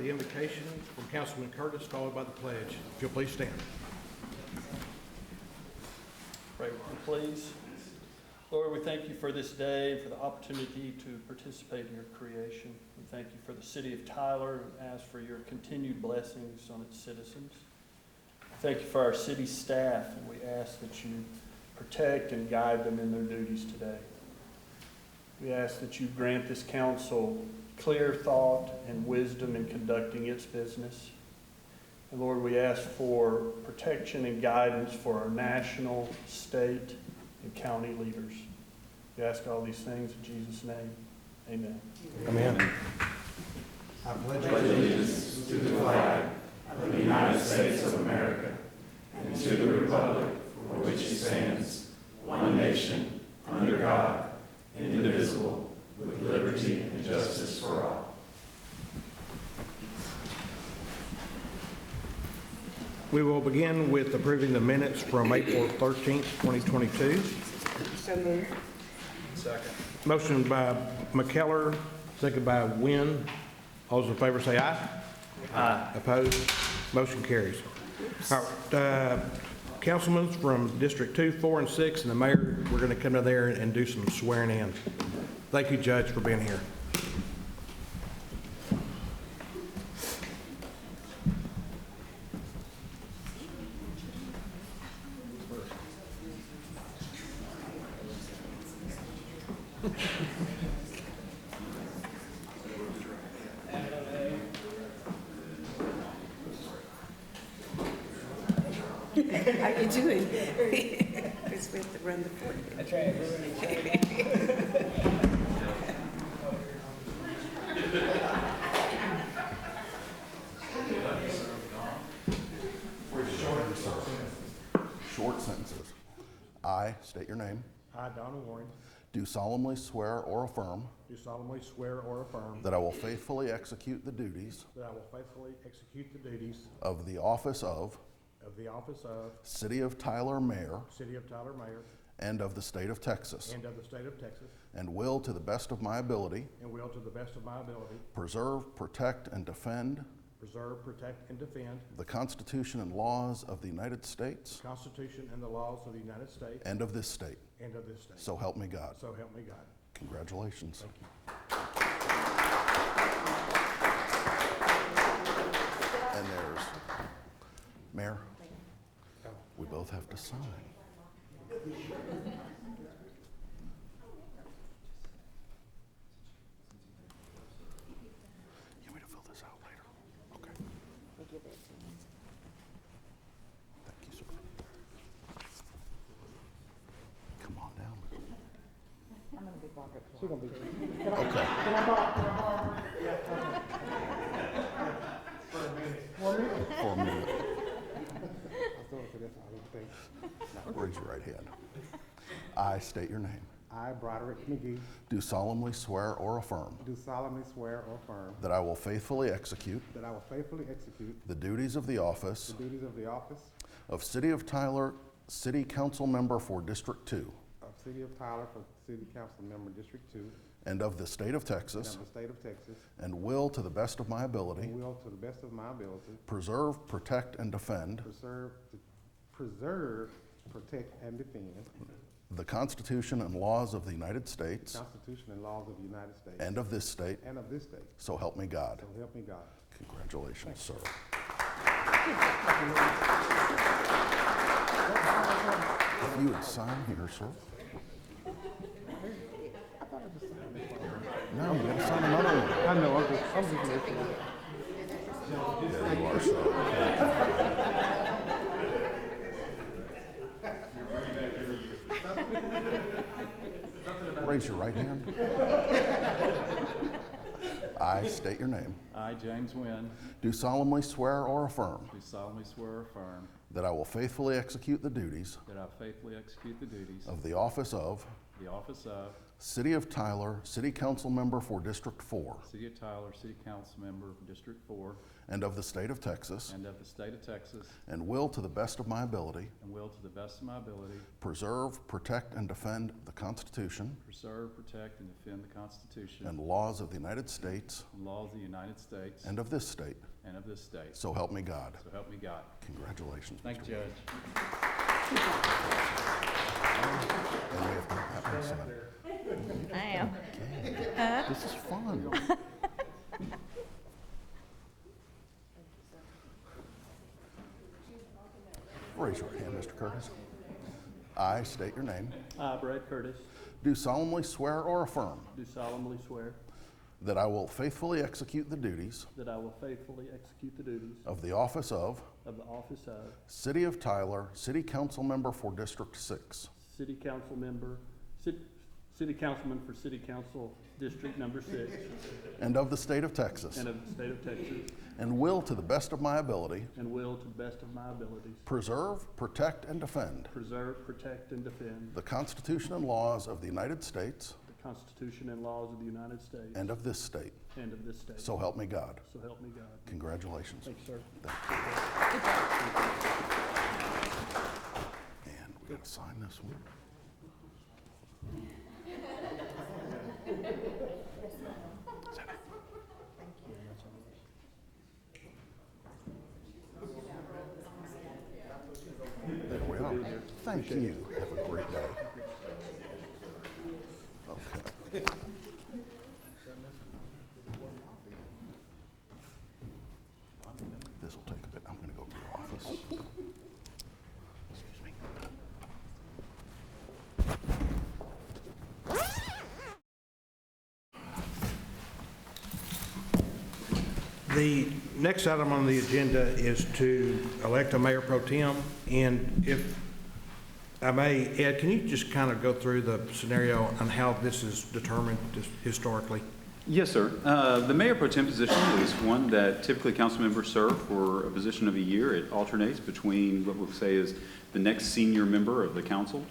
the invocation from Councilman Curtis, followed by the pledge. If you'll please stand. Pray with me, please. Lord, we thank you for this day and for the opportunity to participate in your creation. We thank you for the city of Tyler and ask for your continued blessings on its citizens. Thank you for our city staff, and we ask that you protect and guide them in their duties today. We ask that you grant this council clear thought and wisdom in conducting its business. And Lord, we ask for protection and guidance for our national, state, and county leaders. We ask all these things in Jesus' name. Amen. Amen. I pledge allegiance to the flag of the United States of America and to the republic for which it stands, one nation, under God, indivisible, with liberty and justice for all. We will begin with approving the minutes from April 13th, 2022. So moved. Second. Motion by McKellar, second by Wynn. All those in favor say aye. Aye. Opposed? Motion carries. All right, councilmen from District 2, 4, and 6, and the mayor, we're going to come to there and do some swearing in. Thank you, Judge, for being here. How you doing? It's with the run the fort. That's right. Short sentences. I state your name. I, Donald Warren, Do solemnly swear or affirm do solemnly swear or affirm that I will faithfully execute the duties that I will faithfully execute the duties of the office of City of Tyler Mayor and of the state of Texas, and of the state of Texas, and will, to the best of my ability, and will to the best of my ability preserve, protect, and defend preserve, protect, and defend the Constitution and laws of the United States the Constitution and the laws of the United States and of this state. and of this state. So help me God. So help me God. Congratulations. Thank you. And there's Mayor. We both have to sign. You want me to fill this out later? Okay. Thank you, sir. Come on down. I'm gonna be bothered. Okay. For a minute. Raise your right hand. I state your name. I, Broderick McGee, Do solemnly swear or affirm do solemnly swear or affirm that I will faithfully execute that I will faithfully execute the duties of the office the duties of the office of City of Tyler City Council Member for District 2 of City of Tyler for City Council Member District 2 and of the state of and Texas, of the state of Texas, and will, to the best of my ability, and will, to the best of my ability, preserve, protect, and defend preserve, protect, and defend the Constitution and laws of the United the States Constitution and laws of the United States and of this state. and of this state. So help me God. So help me God. Congratulations, sir. If you would sign here, sir. No, you gotta sign another one. I know, I'm just messing. There you are, sir. Raise your right hand. I state your name. I, James Wynn, Do solemnly swear or affirm do solemnly swear or affirm that I will faithfully execute the duties that I faithfully execute the duties of the office of City of Tyler, City Council Member for District 4, City of Tyler, City Council Member for District 4, and of the State of Texas, and of the State of Texas, and will, to the best of my ability, and will to the best of my ability preserve, protect, and defend the Constitution preserve, protect, and defend the Constitution and laws of the United States and laws of the United States and of this state. and of this state. So help me God. So help me God. Congratulations. Thank you, Judge. And we have to have that one signed. I am. This is fun. Raise your hand, Mr. Curtis. I state your name. I, Brad Curtis, Do solemnly swear or affirm do solemnly swear that I will faithfully execute the duties that I will faithfully execute the duties of the office of of the office of City of Tyler, City Council Member for District 6, City Council Member, City Councilman for City Council District Number 6, and of the State of Texas, and of the State of Texas, and will, to the best of my ability, and will, to the best of my abilities, preserve, protect, and defend preserve, protect, and defend the Constitution and laws of the United States the Constitution and laws of the United States and of this state. and of this state. So help me God. So help me God. Congratulations. Thank you, sir. And we gotta sign this one. Is that it? There we are. Thank you. Have a great day. Okay. This will take a bit. I'm gonna go to your office. Excuse me. The next item on the agenda is to elect a mayor pro tem, and if I may, Ed, can you just kind of go through the scenario on how this is determined just historically? Yes, sir. The mayor pro tem position is one that typically council members serve for a position of a year. It alternates between what we'll say is the next senior member of the council.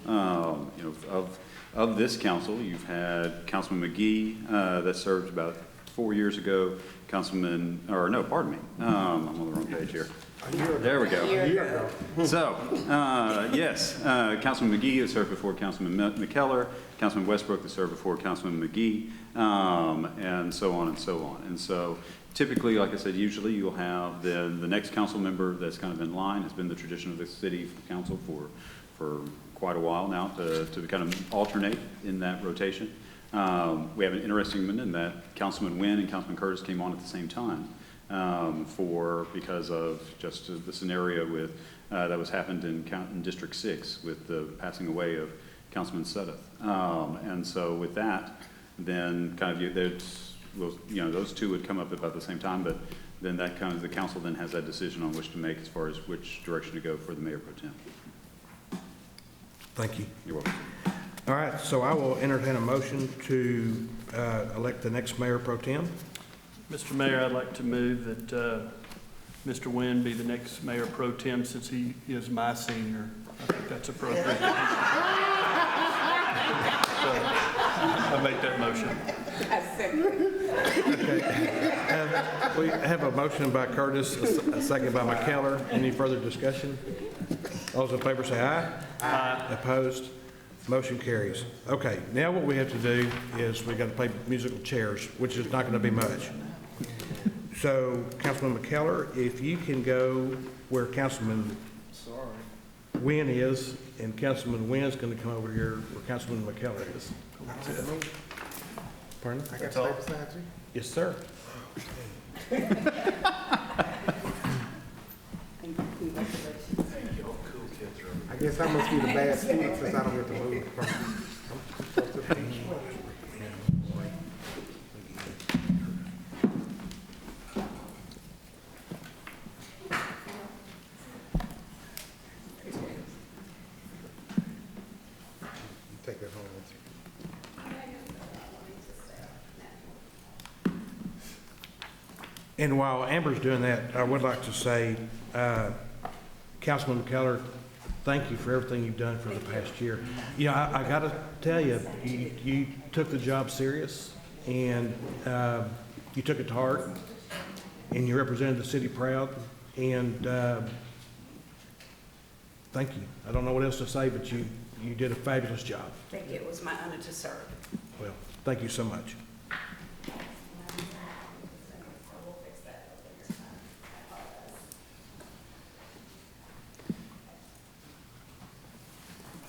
Of this council, you've had Councilman McGee that served about 4 years ago. I'm on the wrong page here. There we go. So, yes, Councilman McGee has served before Councilman McKellar, Councilman Westbrook has served before Councilman McGee, and so on and so on. And so typically, like I said, usually you'll have the next council member that's kind of in line. Has been the tradition of the city council for quite a while now to kind of alternate in that rotation. We have an interesting one in that Councilman Wynn and Councilman Curtis came on at the same time because of just the scenario with that was happened in District 6 with the passing away of Councilman Sudduth. And so with that, then kind of those two would come up about the same time, but then that kind of the council then has that decision on which to make as far as which direction to go for the mayor pro tem. Thank you. You're welcome. All right, so I will entertain a motion to elect the next mayor pro tem. Mr. Mayor, I'd like to move that Mr. Wynn be the next mayor pro tem since he is my senior. I think that's appropriate. So I make that motion. Okay. We have a motion by Curtis, a second by McKellar. Any further discussion? All those in favor say aye. Aye. Opposed? Motion carries. Okay, now what we have to do is we got to play musical chairs, which is not going to be much. So, Councilman McKellar, if you can go where Councilman Wynn is, and Councilman Wynn's going to come over here where Councilman McKellar is. Pardon? I got to stay beside you? Yes, sir. I guess I must be the bad student since I don't get to move from. Take that home with you. And while Amber's doing that, I would like to say, Councilman McKellar, thank you for everything you've done for the past year. Yeah, I got to tell you, you took the job serious, and you took it to heart, and you represented the city proud, and thank you. I don't know what else to say, but you did a fabulous job. Thank you. It was my honor to serve. Well, thank you so much.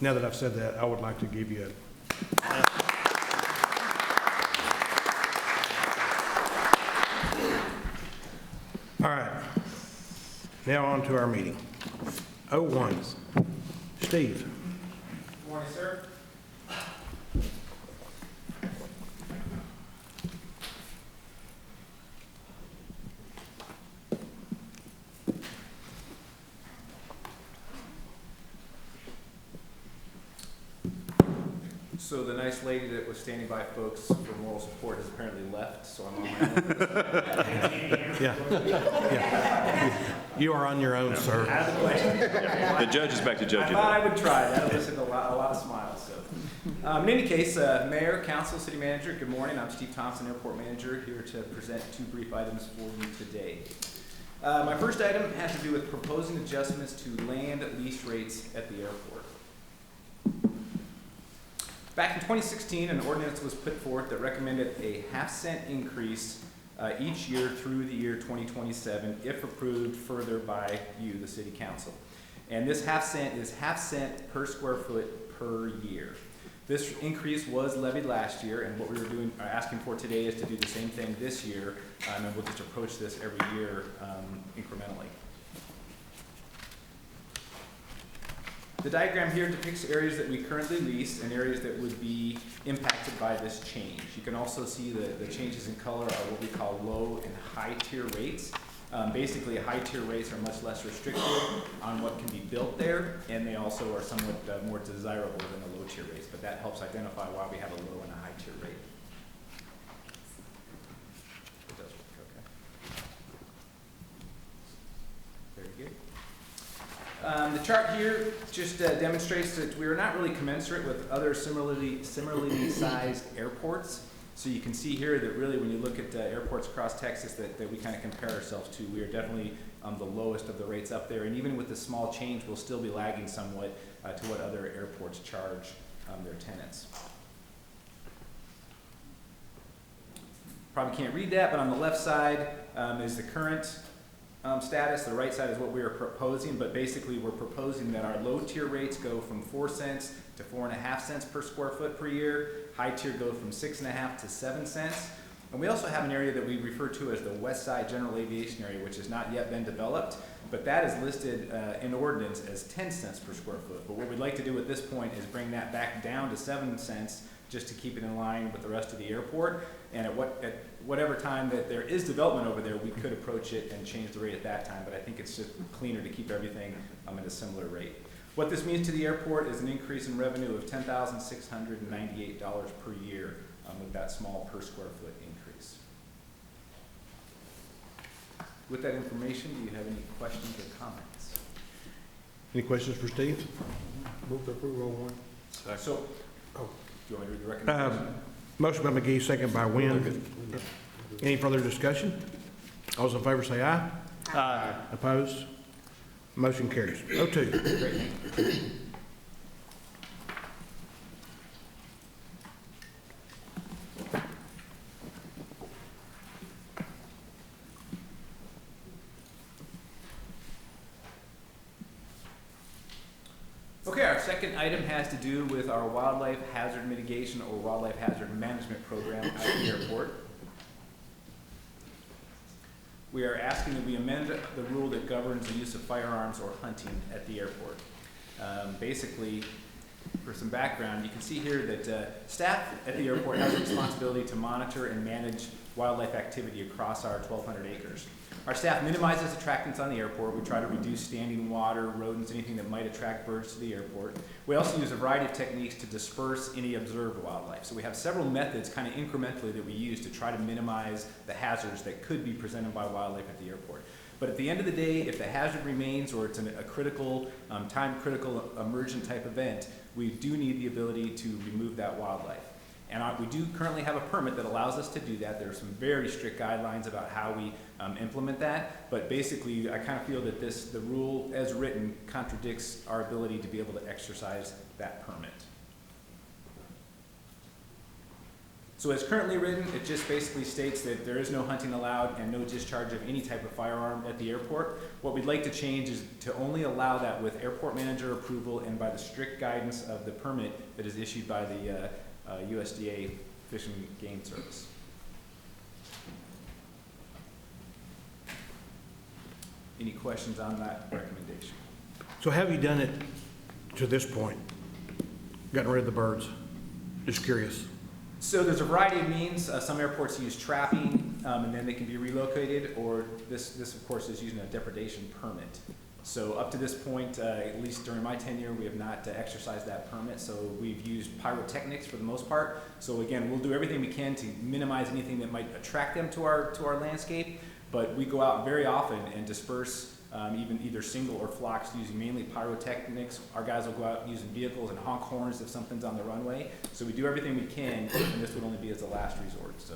Now that I've said that, I would like to give you all right. Now on to our meeting. 01. Steve. Good morning, sir. So the nice lady that was standing by folks for moral support has apparently left, so I'm on my own. Yeah. You are on your own, sir. Out of the question. The judge is back to I judge you. thought I would try. That elicited a lot of smiles. So, in any case, Mayor, Council, City Manager, good morning. I'm Steve Thompson, Airport Manager, here to present 2 brief items for you today. My first item has to do with proposing adjustments to land lease rates at the airport. Back in 2016, an ordinance was put forth that recommended a half-cent increase each year through the year 2027, if approved further by you, the City Council. And this half-cent is half-cent per square foot per year. This increase was levied last year, and what we were asking for today is to do the same thing this year, and we'll just approach this every year incrementally. The diagram here depicts areas that we currently lease and areas that would be impacted by this change. You can also see the changes in color are what we call low and high tier rates. Basically, high tier rates are much less restrictive on what can be built there, and they also are somewhat more desirable than the low tier rates, but that helps identify why we have a low and a high tier rate. It does work, okay. Very good. The chart here just demonstrates that we are not really commensurate with other similarly sized airports. So you can see here that really when you look at airports across Texas that we kind of compare ourselves to, we are definitely the lowest of the rates up there. And even with the small change, we'll still be lagging somewhat to what other airports charge their tenants. Probably can't read that, but on the left side is the current status. The right side is what we are proposing, but basically we're proposing that our low tier rates go from 4 cents to 4.5 cents per square foot per year. High tier goes from 6.5 to 7 cents. And we also have an area that we refer to as the West Side General Aviation Area, which has not yet been developed, but that is listed in ordinance as 10 cents per square foot. But what we'd like to do at this point is bring that back down to 7 cents just to keep it in line with the rest of the airport. And at whatever time that there is development over there, we could approach it and change the rate at that time, but I think it's just cleaner to keep everything at a similar rate. What this means to the airport is an increase in revenue of $10,698 per year with that small per square foot increase. With that information, do you have any questions or comments? Any questions for Steve? Move to approve 01. So, do you want me to read the recommendation? Motion by McGee, second by Wynn. Any further discussion? All those in favor say aye. Aye. Opposed? Motion carries. 02. Great. Okay, our second item has to do with our wildlife hazard mitigation or wildlife hazard management program at the airport. We are asking that we amend the rule that governs the use of firearms or hunting at the airport. Basically, for some background, you can see here that staff at the airport has a responsibility to monitor and manage wildlife activity across our 1,200 acres. Our staff minimizes attractants on the airport. We try to reduce standing water, rodents, anything that might attract birds to the airport. We also use a variety of techniques to disperse any observed wildlife. So we have several methods kind of incrementally that we use to try to minimize the hazards that could be presented by wildlife at the airport. But at the end of the day, if the hazard remains or it's a critical, time-critical, emergent type event, we do need the ability to remove that wildlife. And we do currently have a permit that allows us to do that. There are some very strict guidelines about how we implement that. But basically, I kind of feel that the rule as written contradicts our ability to be able to exercise that permit. So as currently written, it just basically states that there is no hunting allowed and no discharge of any type of firearm at the airport. What we'd like to change is to only allow that with airport manager approval and by the strict guidance of the permit that is issued by the USDA Fish and Game Service. Any questions on that recommendation? So have you done it to this point? Gotten rid of the birds? Just curious. So there's a variety of means. Some airports use trapping, and then they can be relocated, or this of course is using a depredation permit. So up to this point, at least during my tenure, we have not exercised that permit. So we've used pyrotechnics for the most part. So again, we'll do everything we can to minimize anything that might attract them to our landscape. But we go out very often and disperse even either single or flocks using mainly pyrotechnics. Our guys will go out using vehicles and honk horns if something's on the runway. So we do everything we can, and this would only be as a last resort. So.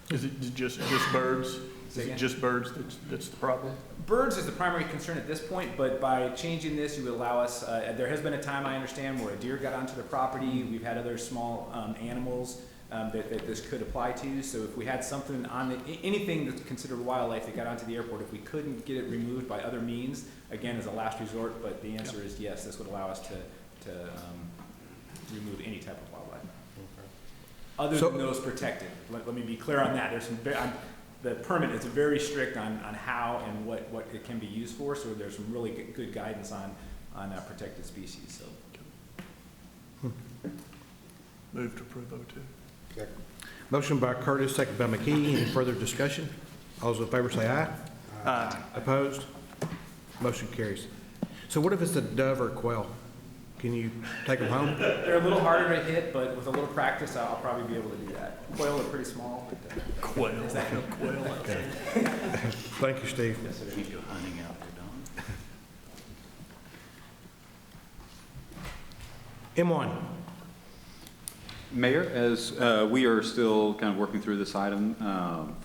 Is it just birds? Is it just birds that's the problem? Birds is the primary concern at this point, but by changing this, you would allow us, there has been a time, I understand, where a deer got onto the property. We've had other small animals that this could apply to. So if we had something on anything that's considered wildlife that got onto the airport, if we couldn't get it removed by other means, again, as a last resort, but the answer is yes, this would allow us to remove any type of wildlife. Other than those protected. Let me be clear on that. There's some the permit is very strict on how and what it can be used for, so there's some really good guidance on protected species. So. Move to approve O2. Second. Motion by Curtis, second by McKee. Any further discussion? All those in favor say aye. Aye. Opposed? Motion carries. So what if it's a dove or a quail? Can you take them home? They're a little harder to hit, but with a little practice, I'll probably be able to do that. Quail are pretty small. But, Quail. Is that no quail? Okay. Thank you, Steve. Keep you hunting out there, Don. M1. Mayor, as we are still kind of working through this item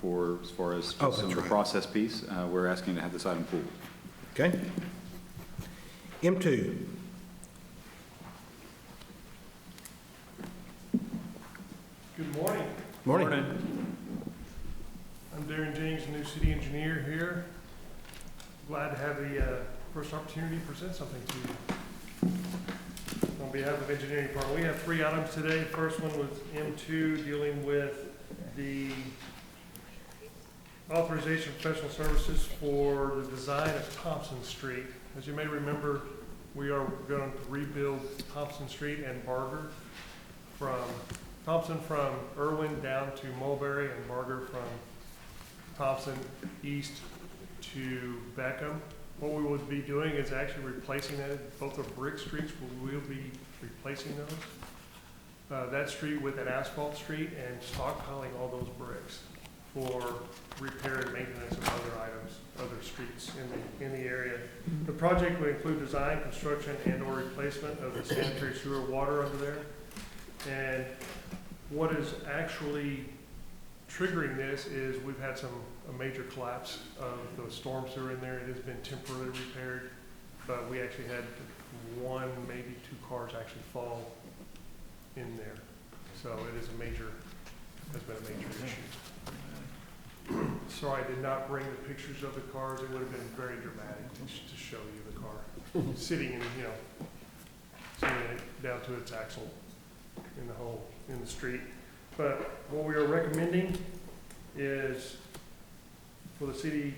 for as far as that's the right. process piece, we're asking to have this item pulled. Okay. M2. Good morning. Morning. I'm Darren James, new city engineer here. Glad to have the first opportunity to present something to you. On behalf of engineering department, we have 3 items today. First one was M2, dealing with the authorization of professional services for the design of Thompson Street. As you may remember, we are going to rebuild Thompson Street and Barger from Thompson from Irwin down to Mulberry, and Barger from Thompson east to Beckham. What we would be doing is actually replacing that. Both are brick streets, we will be replacing those. That street with an asphalt street and stockpiling all those bricks for repair and maintenance of other items, other streets in the area. The project will include design, construction, and or replacement of the sanitary sewer water under there. And what is actually triggering this is we've had a major collapse of the storm sewer in there. It has been temporarily repaired, but we actually had 1, maybe 2 cars actually fall in there. So it is has been a major issue. Sorry, I did not bring the pictures of the cars. It would have been very dramatic to show you the car sitting in, seeing it down to its axle in the hole in the street. But what we are recommending is for the city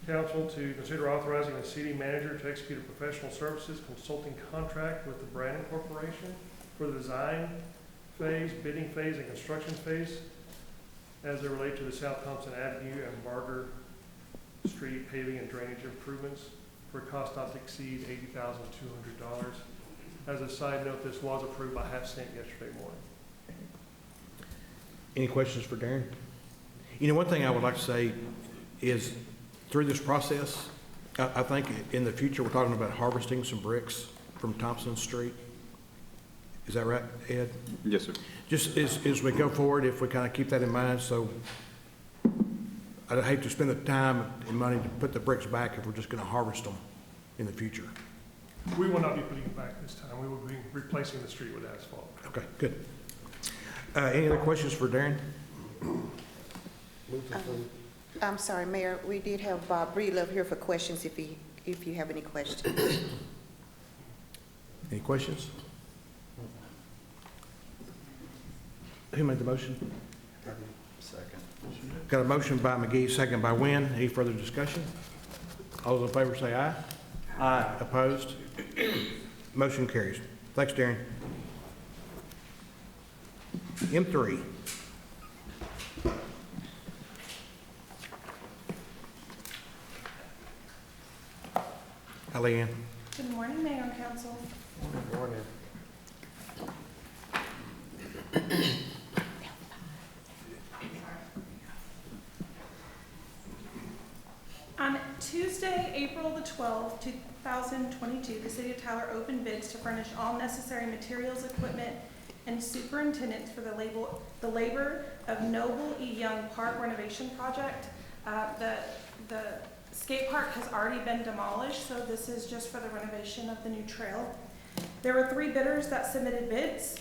council to consider authorizing the city manager to execute a professional services consulting contract with the Brandon Corporation for the design phase, bidding phase, and construction phase as they relate to the South Thompson Avenue and Barger Street paving and drainage improvements for a cost not to exceed $80,200. As a side note, this was approved by half cent yesterday morning. Any questions for Darren? You know, one thing I would like to say is through this process, I think in the future, we're talking about harvesting some bricks from Thompson Street. Is that right, Ed? Yes, sir. Just as we go forward, if we kind of keep that in mind, so I'd hate to spend the time and money to put the bricks back if we're just going to harvest them in the future. We will not be putting it back this time. We will be replacing the street with asphalt. Okay, good. Any other questions for Darren? Move to approve. I'm sorry, Mayor, we did have Bob Breedlove here for questions if you have any questions. Any questions? Who made the motion? Second. Got a motion by McGee, second by Wynn. Any further discussion? All those in favor say aye. Aye. Opposed? Motion carries. Thanks, Darren. M3. Leanne. Good morning, Mayor and Council. Good morning. On Tuesday, April the 12th, 2022, the City of Tyler opened bids to furnish all necessary materials, equipment, and superintendents for the labor of Noble E. Young Park renovation project. The skate park has already been demolished, so this is just for the renovation of the new trail. There were 3 bidders that submitted bids.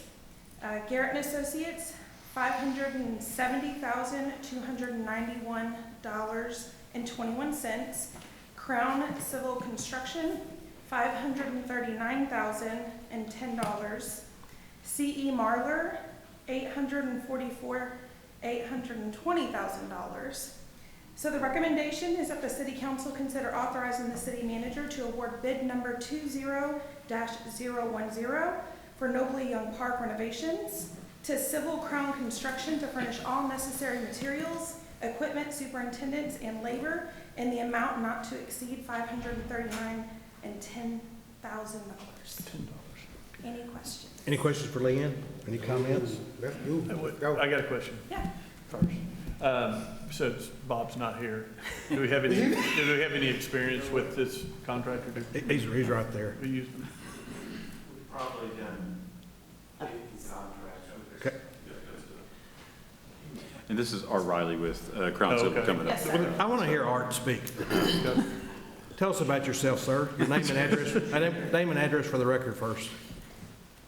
Garrett and Associates, $570,291.21. Crown Civil Construction, $539,010. C.E. Marler, $820,000. So the recommendation is that the City Council consider authorizing the City Manager to award bid number 20-010 for Noble E. Young Park renovations to Civil Crown Construction to furnish all necessary materials, equipment, superintendents, and labor in the amount not to exceed $539,010. Any questions? Any questions for Leanne? Any comments? Let's move. Let's go. I got a question Yeah. first. Since Bob's not here, do we have any experience with this contractor? He's right there. We used them. We've probably done 50 contracts with Okay. And this is Art Riley with Crown Oh, Civil okay. coming up. Yes, sir. I want to hear Art speak. Tell us about yourself, sir. Your name and address. Name and address for the record first.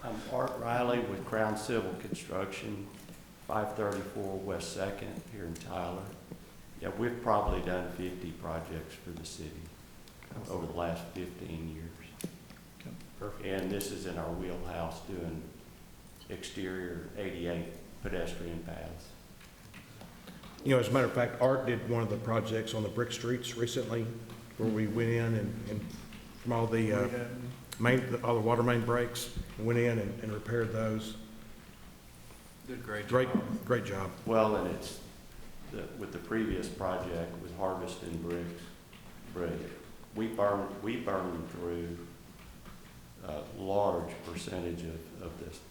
I'm Art Riley with Crown Civil Construction, 534 West 2nd here in Tyler. Yeah, we've probably done 50 projects for the city over the last 15 years. Perfect. And this is in our wheelhouse, doing exterior 88 pedestrian paths. You know, as a matter of fact, Art did one of the projects on the brick streets recently where we went in and from all the all the water main breaks, and went in and repaired those. Did a great job. Great job. Well, and it's, with the previous project with harvesting brick, we burned through a large percentage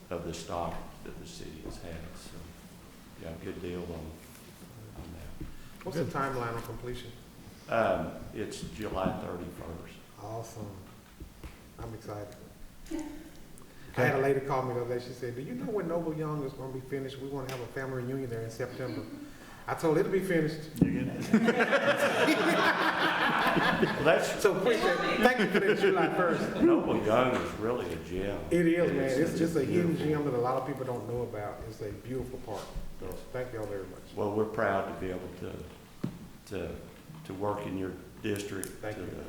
of the stock that the city has had. So, yeah, good deal on that. What's the timeline on completion? It's July 31st. Awesome. I'm excited. I had a lady call me the other day. She said, "Do you know when Noble Young is going to be finished? We want to have a family reunion there in September." I told her it'll be finished. Well, that's So appreciate it. Thank you for that July 1st. Noble Young is really a gem. It is, man. It's a hidden gem that a lot of people don't know about. It's a beautiful park. So thank y'all very much. Well, we're proud to be able to work in your district Thank to you. the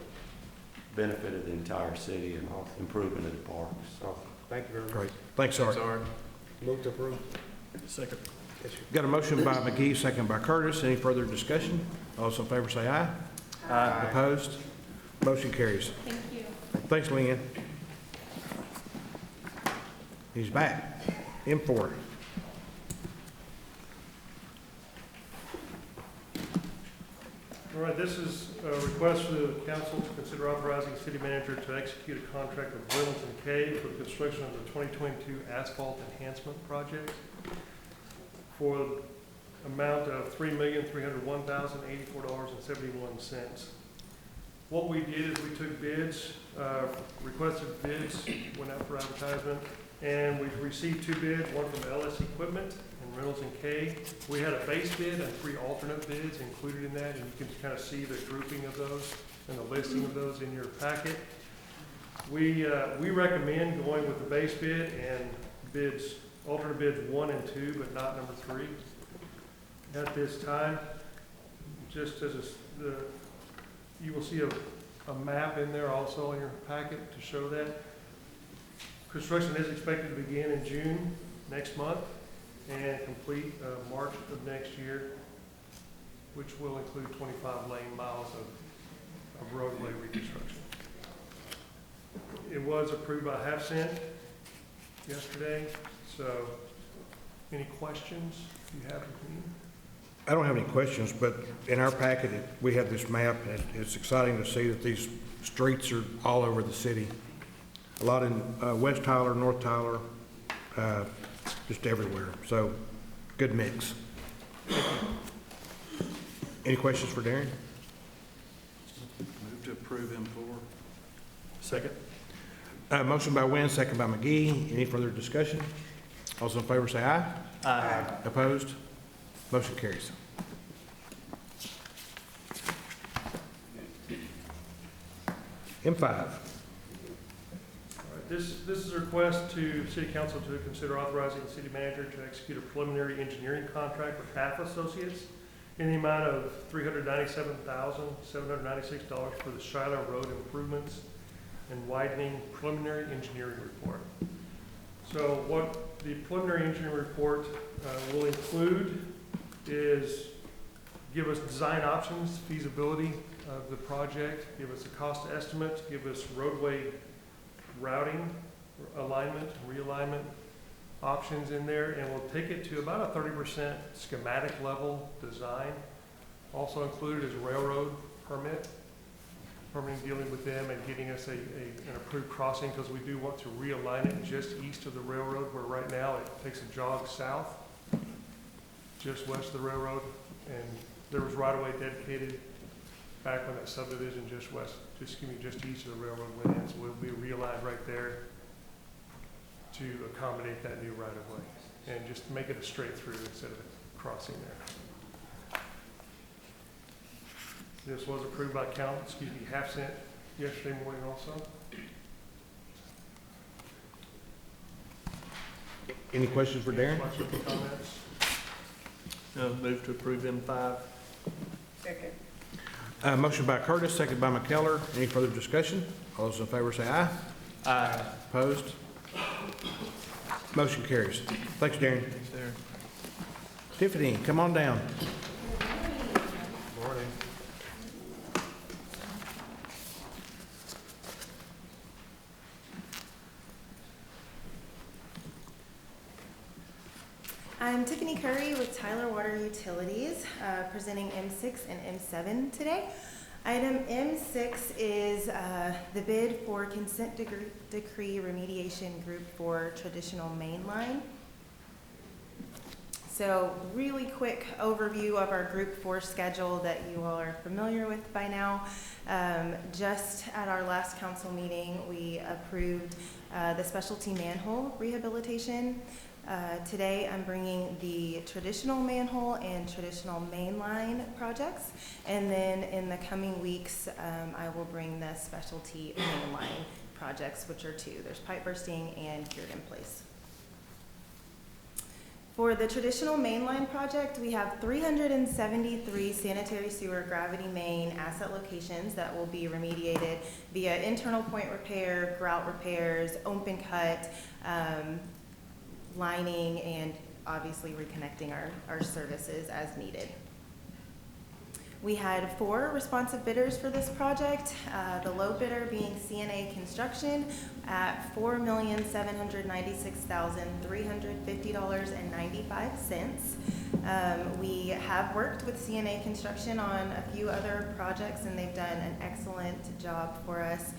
benefit of the entire city and Awesome. improvement of the parks. Awesome. Thank you very much. Great. Thanks, Art. Move to approve. Second. Yes, sir. Got a motion by McGee, second by Curtis. Any further discussion? All those in favor say aye. Aye. Opposed? Motion carries. Thank you. Thanks, Leanne. He's back. M4. All right, this is a request for the council to consider authorizing city manager to execute a contract with Reynolds and Kay for the construction of the 2022 asphalt enhancement project for amount of $3,301,084.71. What we did is we took bids, requested bids, went out for advertisement, and we've received 2 bids, one from LS Equipment and Reynolds and Kay. We had a base bid and 3 alternate bids included in that, and you can kind of see the grouping of those and the listing of those in your packet. We recommend going with the base bid and bids, alternate bids 1 and 2, but not number 3. At this time, just as you will see a map in there also in your packet to show that. Construction is expected to begin in June next month and complete March of next year, which will include 25 lane miles of roadway reconstruction. It was approved by half cent yesterday, so any questions you have with me? I don't have any questions, but in our packet, we have this map, and it's exciting to see that these streets are all over the city. A lot in West Tyler, North Tyler, just everywhere. So, good mix. Any questions for Darren? Move to approve M4. Second. Motion by Wynn, second by McGee. Any further discussion? All those in favor say aye. Aye. Opposed? Motion carries. M5. All right, this is a request to City Council to consider authorizing the city manager to execute a preliminary engineering contract with Half Associates in the amount of $397,796 for the Shiloh Road improvements and widening preliminary engineering report. So what the preliminary engineering report will include is give us design options, feasibility of the project, give us a cost estimate, give us roadway routing, alignment, realignment options in there, and we'll take it to about a 30% schematic level design. Also included is railroad permitting dealing with them and getting us an approved crossing, because we do want to realign it just east of the railroad, where right now it takes a jog south, just west of the railroad, and there was right-of-way dedicated back when that subdivision just east of the railroad went in, so we'll be realigned right there to accommodate that new right-of-way, and just make it a straight through instead of a crossing there. This was approved by half cent yesterday morning also. Any questions for Darren? Questions or comments? Move to approve M5. Second. Motion by Curtis, second by McKellar. Any further discussion? All those in favor say aye. Aye. Opposed? Motion carries. Thanks, Darren. Thanks, Darren. Tiffany, come on down. Morning. I'm Tiffany Curry with Tyler Water Utilities, presenting M6 and M7 today. Item M6 is the bid for consent decree remediation group for traditional main line. So really quick overview of our Group 4 schedule that you all are familiar with by now. Just at our last council meeting, we approved the specialty manhole rehabilitation. Today I'm bringing the traditional manhole and traditional mainline projects, and then in the coming weeks I will bring the specialty mainline projects, which are 2. There's pipe bursting and cured in place. For the traditional mainline project, we have 373 sanitary sewer gravity main asset locations that will be remediated via internal point repair, grout repairs, open cut, lining, and obviously reconnecting our services as needed. We had 4 responsive bidders for this project, the low bidder being CNA Construction at $4,796,350.95. We have worked with CNA Construction on a few other projects, and they've done an excellent job for us.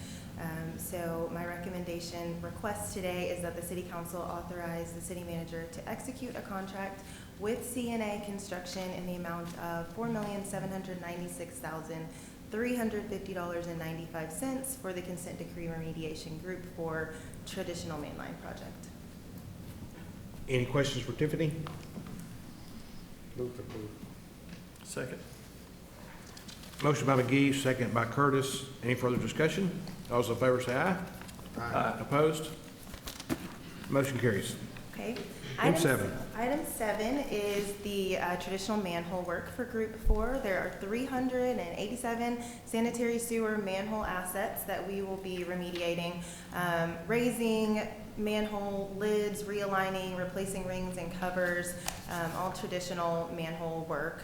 So my request today is that the City Council authorize the City Manager to execute a contract with CNA Construction in the amount of $4,796,350.95 for the consent decree remediation group for traditional mainline project. Any questions for Tiffany? Move to approve. Second. Motion by McGee, second by Curtis. Any further discussion? All those in favor say aye. Aye. Opposed? Motion carries. Okay. Item 7. Item 7 is the traditional manhole work for Group 4. There are 387 sanitary sewer manhole assets that we will be remediating, raising manhole lids, realigning, replacing rings and covers, all traditional manhole work,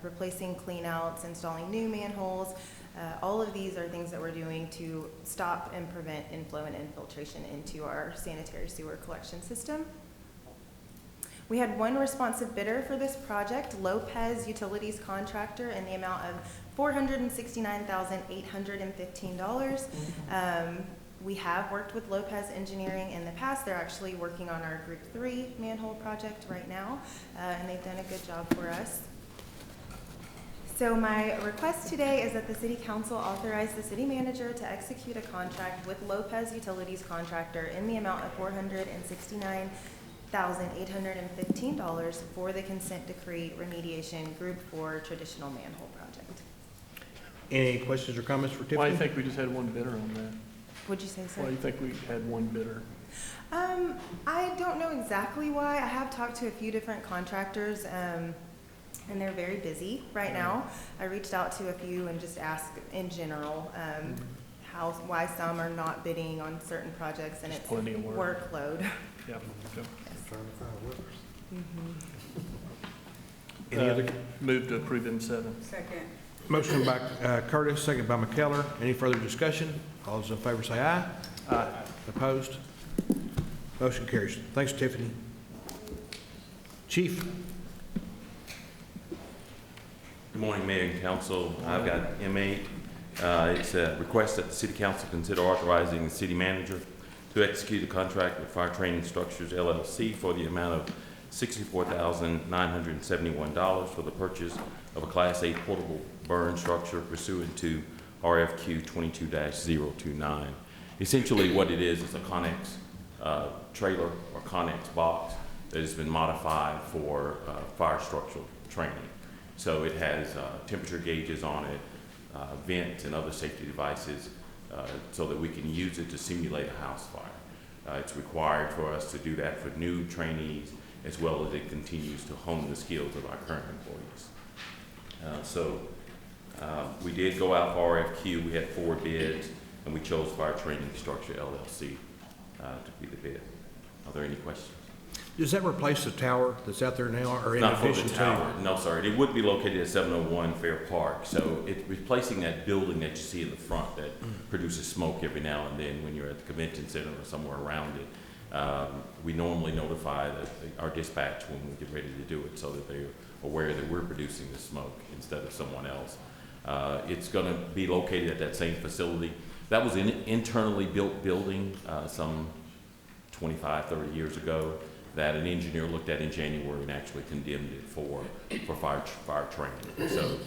replacing cleanouts, installing new manholes. All of these are things that we're doing to stop and prevent inflow and infiltration into our sanitary sewer collection system. We had 1 responsive bidder for this project, Lopez Utilities Contractor, in the amount of $469,815. We have worked with Lopez Engineering in the past. They're actually working on our Group 3 manhole project right now, and they've done a good job for us. So my request today is that the City Council authorize the City Manager to execute a contract with Lopez Utilities Contractor in the amount of $469,815 for the consent decree remediation Group 4 traditional manhole project. Any questions or comments for Tiffany? Why do you think we just had 1 bidder on that? Would you say so? Why do you think we had 1 bidder? I don't know exactly why. I have talked to a few different contractors, and they're very busy right now. I reached out to a few and just asked in general why some are not bidding on certain projects, and it's plenty of work. Workload. Yeah. Okay. Trying to find workers. Any other? Move to approve M7. Second. Motion by Curtis, second by McKellar. Any further discussion? All those in favor say aye. Aye. Opposed? Motion carries. Thanks, Tiffany. Chief? Good morning, Mayor and Council. I've got M8. It's a request that the City Council consider authorizing the City Manager to execute a contract with Fire Training Structures, LLC for the amount of $64,971 for the purchase of a Class 8 portable burn structure pursuant to RFQ 22-029. Essentially what it is a Connex trailer or Connex box that has been modified for fire structural training. So it has temperature gauges on it, vents and other safety devices so that we can use it to simulate a house fire. It's required for us to do that for new trainees as well as it continues to hone the skills of our current employees. We did go out for RFQ. We had 4 bids and we chose Fire Training Structure LLC to be the bid. Are there any questions? Does that replace the tower that's out there now, or in Not for addition the to? tower, no, sir. It would be located at 701 Fair Park. So it's replacing that building that you see in the front that produces smoke every now and then when you're at the convention center or somewhere around it. We normally notify our dispatch when we get ready to do it so that they're aware that we're producing the smoke instead of someone else. It's going to be located at that same facility. That was an internally built building some 25, 30 years ago that an engineer looked at in January and actually condemned it for fire training. So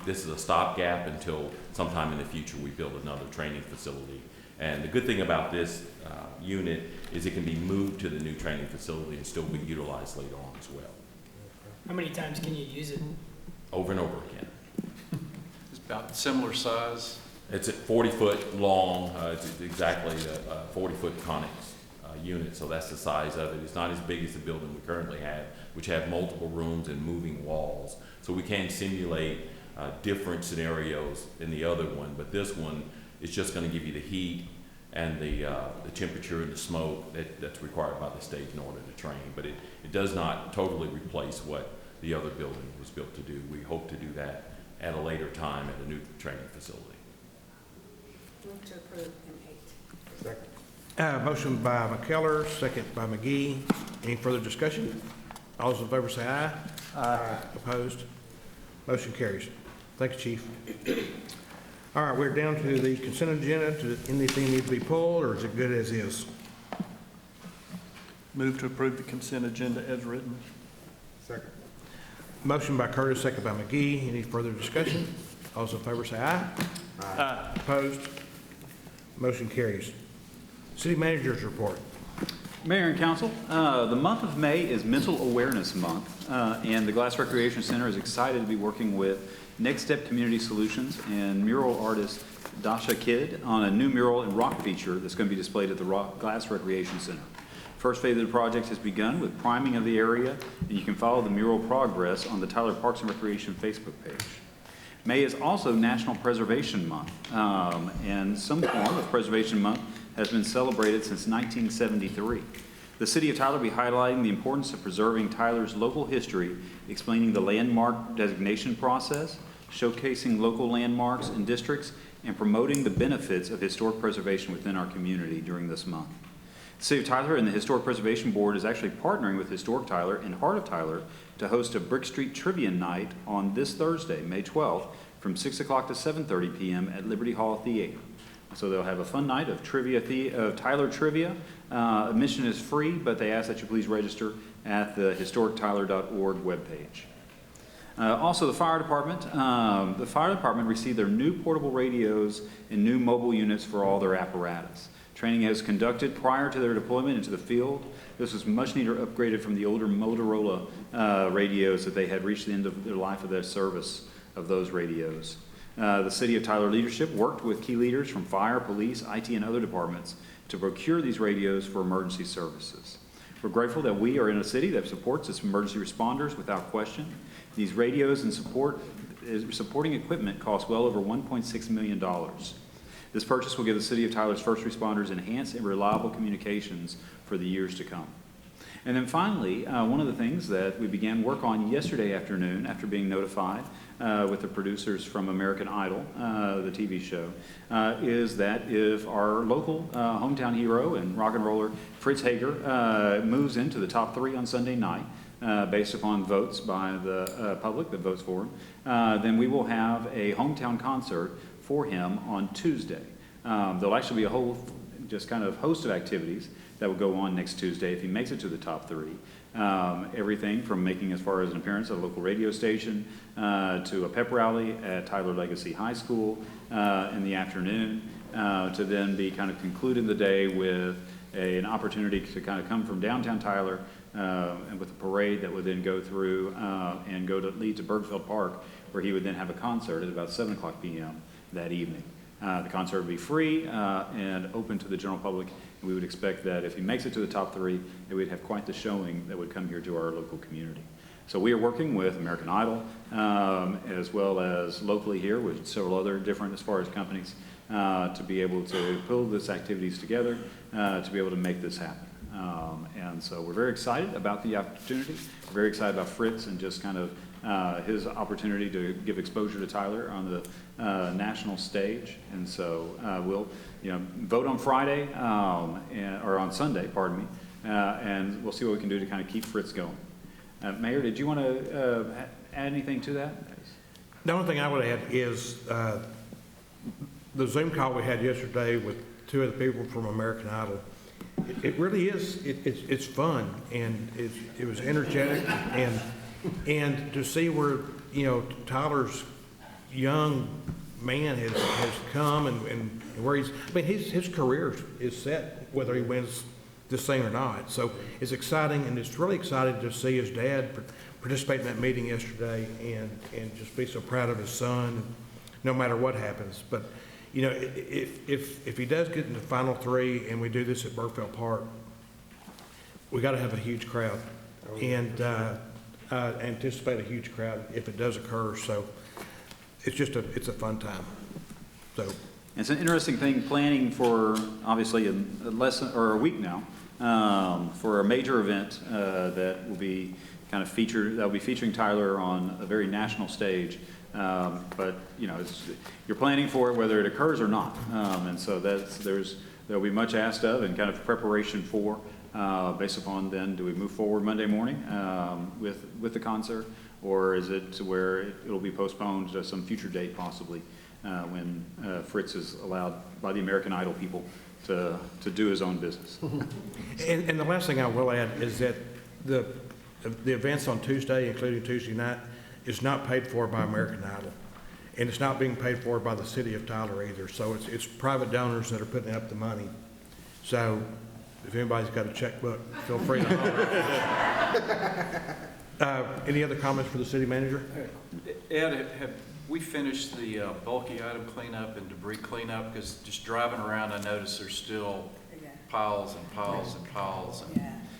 this is a stopgap until sometime in the future we build another training facility. And the good thing about this unit is it can be moved to the new training facility and still be utilized later on as well. How many times can you use it? Over and over again. It's about similar size. It's at 40-foot long. It's exactly a 40-foot Connex unit, so that's the size of it. It's not as big as the building we currently have, which have multiple rooms and moving walls. So we can simulate different scenarios in the other one, but this one is just going to give you the heat and the temperature and the smoke that's required by the state in order to train. But it does not totally replace what the other building was built to do. We hope to do that at a later time at a new training facility. Move to approve M8. Second. Motion by McKellar, second by McGee. Any further discussion? All those in favor say aye. Aye. Opposed? Motion carries. Thank you, Chief. All right, we're down to the consent agenda. Does anything need to be pulled, or is it good as is? Move to approve the consent agenda as written. Second. Motion by Curtis, second by McGee. Any further discussion? All those in favor say aye. Aye. Opposed? Motion carries. City Manager's report. Mayor and Council, the month of May is Mental Awareness Month, and the Glass Recreation Center is excited to be working with Next Step Community Solutions and mural artist Dasha Kidd on a new mural and rock feature that's going to be displayed at the Glass Recreation Center. First phase of the project has begun with priming of the area, and you can follow the mural progress on the Tyler Parks and Recreation Facebook page. May is also National Preservation Month, and some form of Preservation Month has been celebrated since 1973. The City of Tyler will be highlighting the importance of preserving Tyler's local history, explaining the landmark designation process, showcasing local landmarks and districts, and promoting the benefits of historic preservation within our community during this month. The City of Tyler and the Historic Preservation Board is actually partnering with Historic Tyler and Heart of Tyler to host a Brick Street Trivia Night on this Thursday, May 12th, from 6 o'clock to 7:30 p.m. at Liberty Hall Theater. So they'll have a fun night of Tyler trivia. Admission is free, but they ask that you please register at the historictyler.org webpage. Also, the fire department. The fire department received their new portable radios and new mobile units for all their apparatus. Training is conducted prior to their deployment into the field. This was much needed upgraded from the older Motorola radios that they had reached the end of their life of their service of those radios. The City of Tyler leadership worked with key leaders from fire, police, IT, and other departments to procure these radios for emergency services. We're grateful that we are in a city that supports its emergency responders without question. These radios and supporting equipment cost well over $1.6 million. This purchase will give the City of Tyler's first responders enhanced and reliable communications for the years to come. And then finally, one of the things that we began work on yesterday afternoon after being notified with the producers from American Idol, the TV show, is that if our local hometown hero and rock and roller Fritz Hager moves into the top 3 on Sunday night, based upon votes by the public that votes for him, then we will have a hometown concert for him on Tuesday. There'll actually be a whole just kind of host of activities that will go on next Tuesday if he makes it to the top 3. Everything from making as far as an appearance at a local radio station to a pep rally at Tyler Legacy High School in the afternoon, to then be kind of concluding the day with an opportunity to kind of come from downtown Tyler and with a parade that would then go through and lead to Bergfeld Park, where he would then have a concert at about 7 o'clock p.m. that evening. The concert would be free and open to the general public. And we would expect that if he makes it to the top 3, that we'd have quite the showing that would come here to our local community. So we are working with American Idol, as well as locally here with several other different, as far as companies, to be able to pull these activities together, to be able to make this happen. And so we're very excited about the opportunity. We're very excited about Fritz and just kind of his opportunity to give exposure to Tyler on the national stage. And so we'll vote on Friday, or on Sunday, pardon me, and we'll see what we can do to kind of keep Fritz going. Mayor, did you want to add anything to that? The only thing I would add is the Zoom call we had yesterday with 2 of the people from American Idol. It really is, it's fun, and it was energetic, and to see where, Tyler's young man has come and where his career is set, whether he wins this thing or not. So it's exciting, and it's really exciting to see his dad participate in that meeting yesterday and just be so proud of his son, no matter what happens. But if he does get into the final 3 and we do this at Bergfeld Park, we got to have a huge crowd, and anticipate a huge crowd if it does occur. So it's a fun time. So it's an interesting thing planning for obviously a week now for a major event that will be kind of featured. That will be featuring Tyler on a very national stage. But, you know, you're planning for it whether it occurs or not. And so there'll be much asked of and kind of preparation for, based upon then, do we move forward Monday morning with the concert? Or is it to where it'll be postponed to some future date possibly when Fritz is allowed by the American Idol people to do his own business? And the last thing I will add is that the events on Tuesday, including Tuesday night, is not paid for by American Idol. And it's not being paid for by the city of Tyler either. So it's private donors that are putting up the money. So if anybody's got a checkbook, feel free to holler. Any other comments for the city manager? Ed, have we finished the bulky item cleanup and debris cleanup? Because just driving around, I notice there's still piles and piles and piles.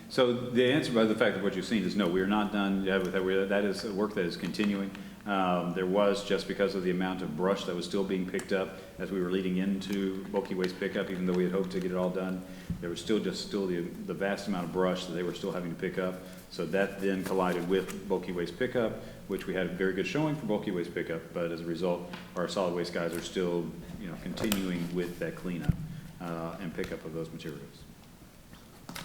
So the answer by the fact of what you've seen is no, we are not done yet with that. That is work that is continuing. There was, just because of the amount of brush that was still being picked up as we were leading into bulky waste pickup, even though we had hoped to get it all done, there was still the vast amount of brush that they were still having to pick up. So that then collided with bulky waste pickup, which we had a very good showing for bulky waste pickup, but as a result, our solid waste guys are still, continuing with that cleanup and pickup of those materials.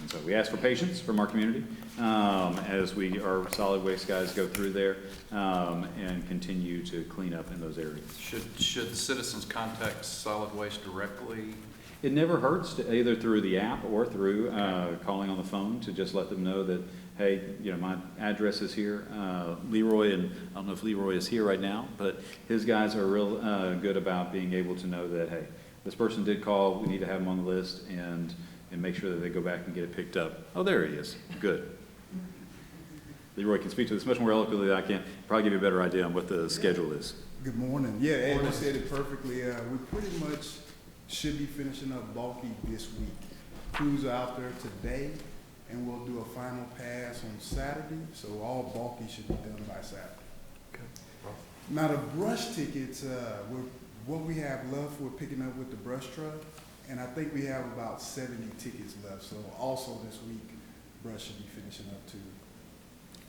And so we ask for patience from our community as our solid waste guys go through there and continue to clean up in those areas. Should the citizens contact solid waste directly? It never hurts to either through the app or through calling on the phone to just let them know that, hey, my address is here. Leroy, and I don't know if Leroy is here right now, but his guys are real good about being able to know that, hey, this person did call, we need to have them on the list, and make sure that they go back and get it picked up. Oh, there he is. Good. Leroy can speak to this much more eloquently than I can. Probably give you a better idea on what the schedule is. Good morning. Yeah, Ed, you said it perfectly. We pretty much should be finishing up bulky this week. Crews are out there today, and we'll do a final pass on Saturday, so all bulky should be done by Saturday. Okay. Now the brush tickets, what we have left, we're picking up with the brush truck, and I think we have about 70 tickets left, so also this week, brush should be finishing up too.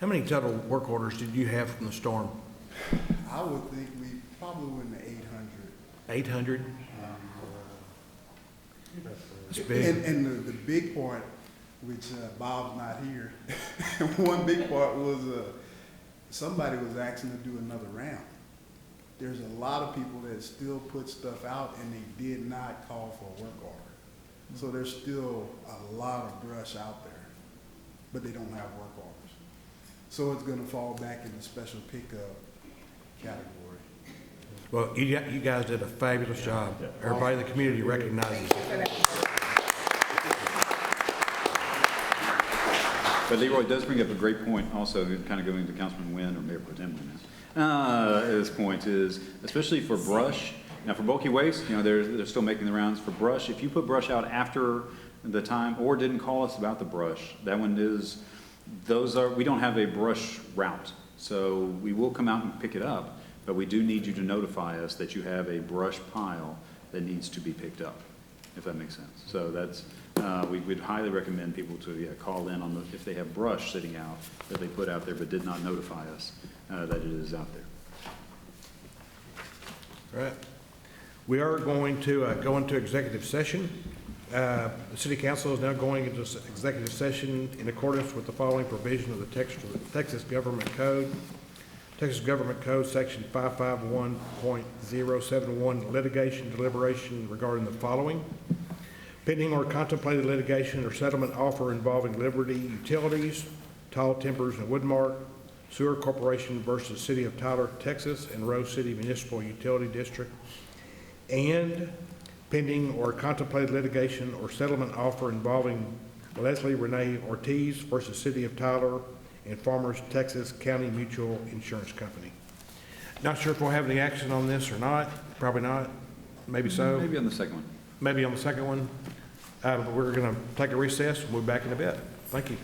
How many total work orders did you have from the storm? I would think we probably were in the 800. 800? That's big. And the big part, which Bob's not here, one big part was somebody was asking to do another round. There's a lot of people that still put stuff out and they did not call for a work order. So there's still a lot of brush out there, but they don't have work orders. So it's gonna fall back in the special pickup category. Well, you guys did a fabulous job. Everybody in the community recognizes it. But Leroy does bring up a great point also, kind of going to Councilman Wynn or Mayor Pro Tem at this point, is especially for brush. Now for bulky waste, they're still making the rounds. For brush, if you put brush out after the time or didn't call us about the brush, that one is, we don't have a brush route. So we will come out and pick it up, but we do need you to notify us that you have a brush pile that needs to be picked up, if that makes sense. So that's, we'd highly recommend people to call in on if they have brush sitting out that they put out there but did not notify us that it is out there. All right. We are going to go into executive session. The City Council is now going into executive session in accordance with the following provision of the Texas Government Code. Texas Government Code, Section 551.071, litigation deliberation regarding the following: pending or contemplated litigation or settlement offer involving Liberty Utilities, Tall Timbers and Woodmark, Sewer Corporation versus City of Tyler, Texas, and Rose City Municipal Utility District, and pending or contemplated litigation or settlement offer involving Leslie Renee Ortiz versus City of Tyler and Farmers Texas County Mutual Insurance Company. Not sure if we'll have any action on this or not. Probably not. Maybe so. Maybe on the second one. Maybe on the second one. But we're going to take a recess. We'll be back in a bit. Thank you.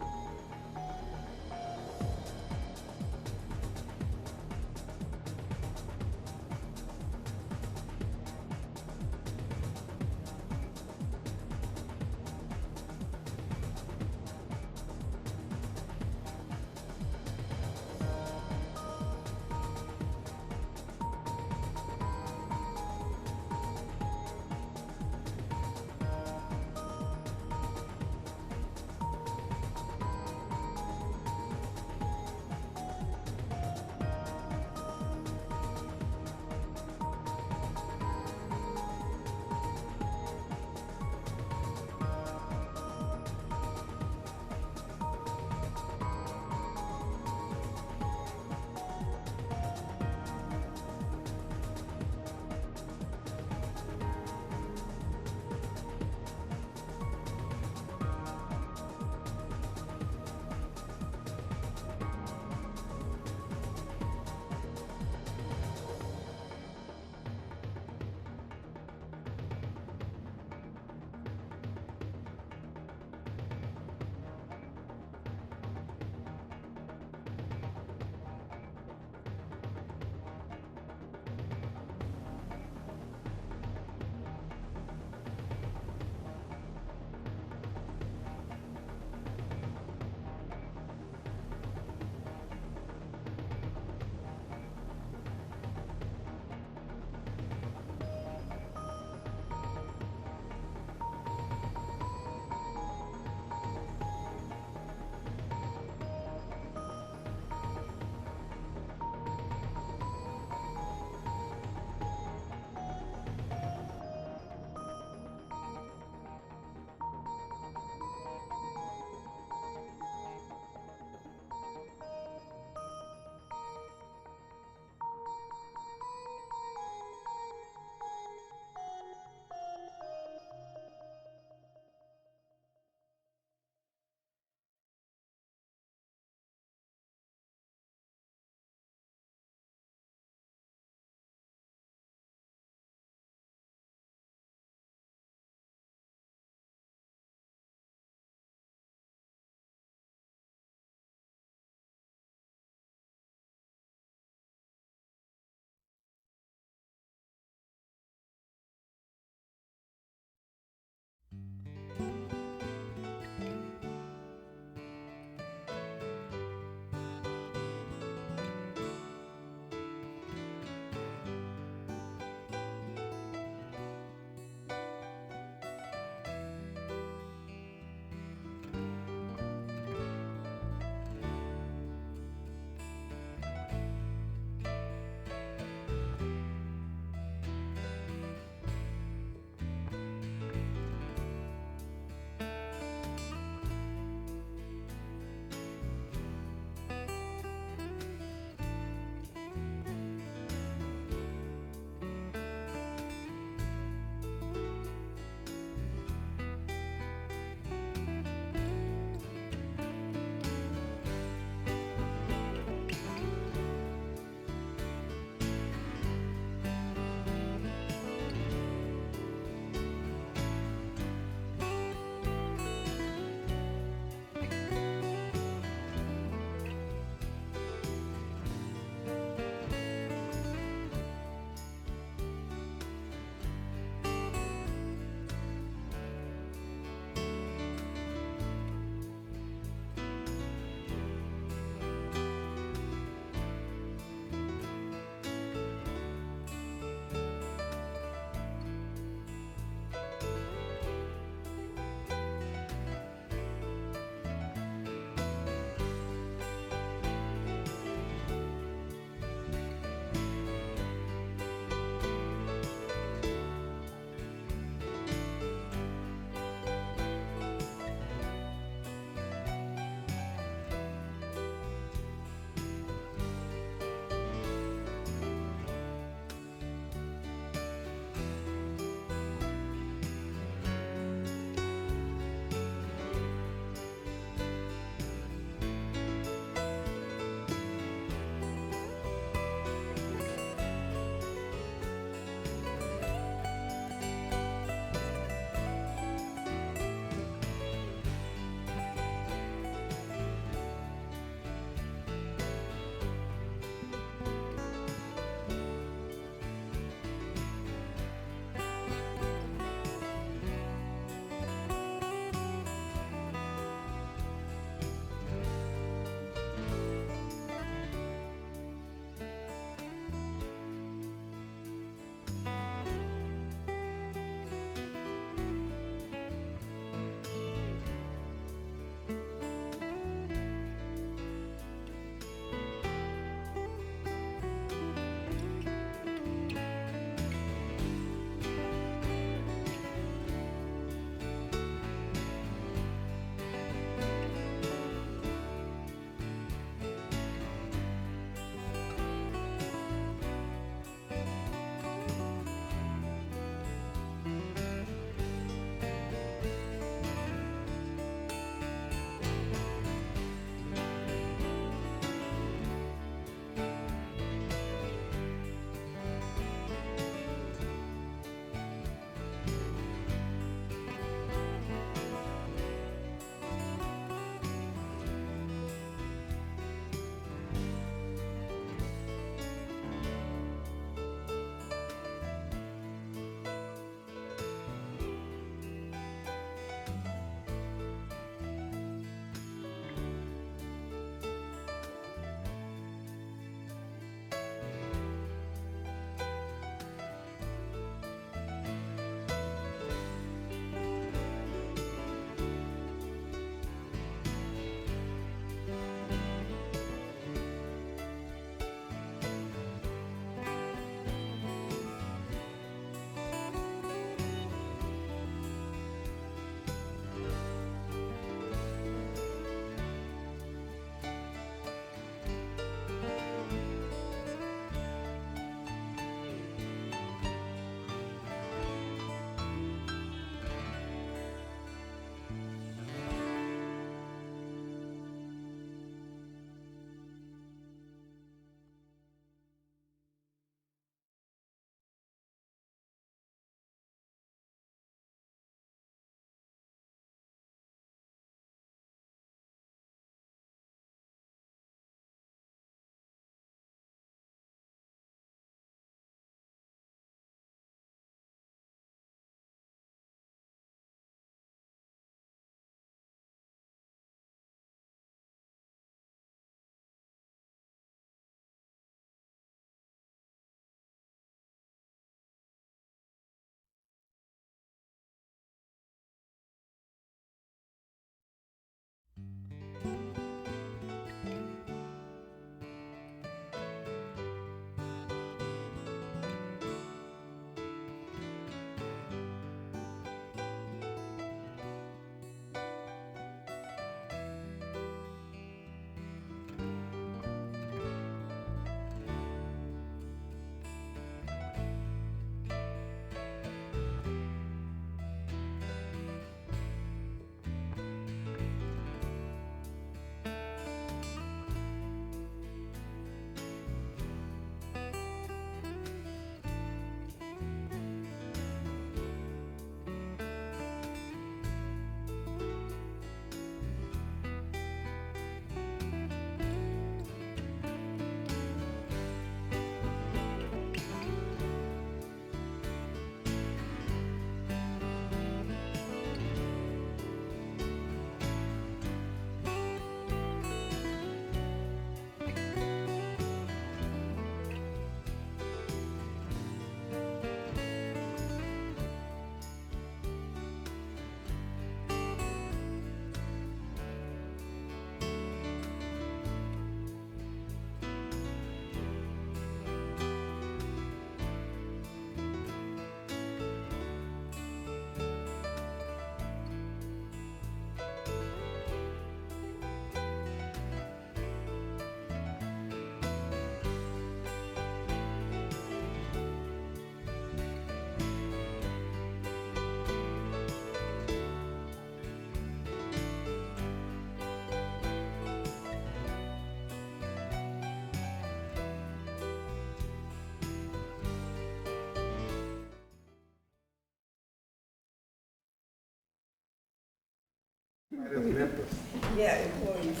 Yeah, employees.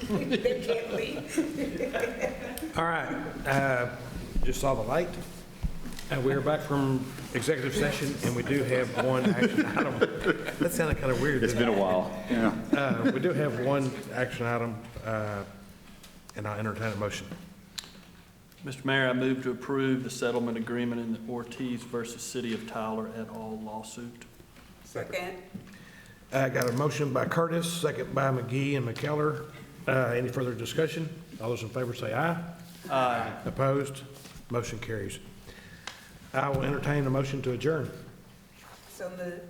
They can't leave. All right, just saw the light. We are back from executive session, and we do have one action item. That sounded kind of weird. It's been a while, yeah. We do have one action item, and I'll entertain a motion. Mr. Mayor, I move to approve the settlement agreement in the Ortiz versus City of Tyler et al. Lawsuit. Second. Got a motion by Curtis, second by McGee and McKellar. Any further discussion? All those in favor say aye. Aye. Opposed? Motion carries. I will entertain a motion to adjourn. So moved.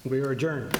We are adjourned.